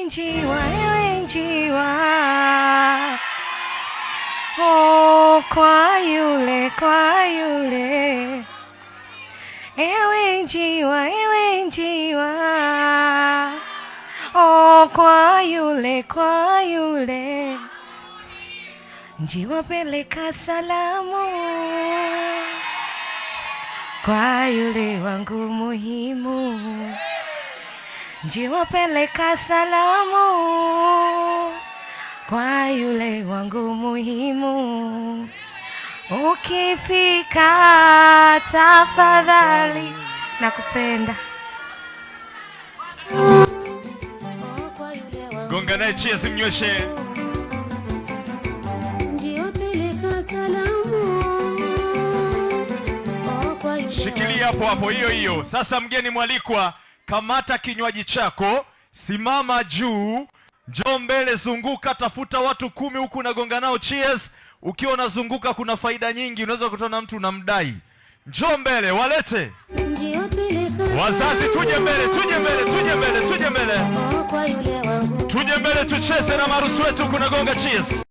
njiwa, ewe njiwa, oh, kwa yule, ewe njiwa, oh, kwa yule, njiwa peleka salamu kwa yule wangu muhimu, njiwa peleka salamu kwa yule wangu muhimu. Ukifika tafadhali, nakupenda. Gonga naye cheers, mnyweshe. Shikilia hapo hapo, hiyo. Sasa mgeni mwalikwa, kamata kinywaji chako, simama juu, njoo mbele, zunguka, tafuta watu 10 huku unagonga nao cheers. Ukiwa unazunguka kuna faida nyingi, unaweza kukutana na mtu unamdai. Njoo mbele, walete. Wazazi tuje mbele. Tuje mbele tucheze na marusi wetu kunagonga cheers.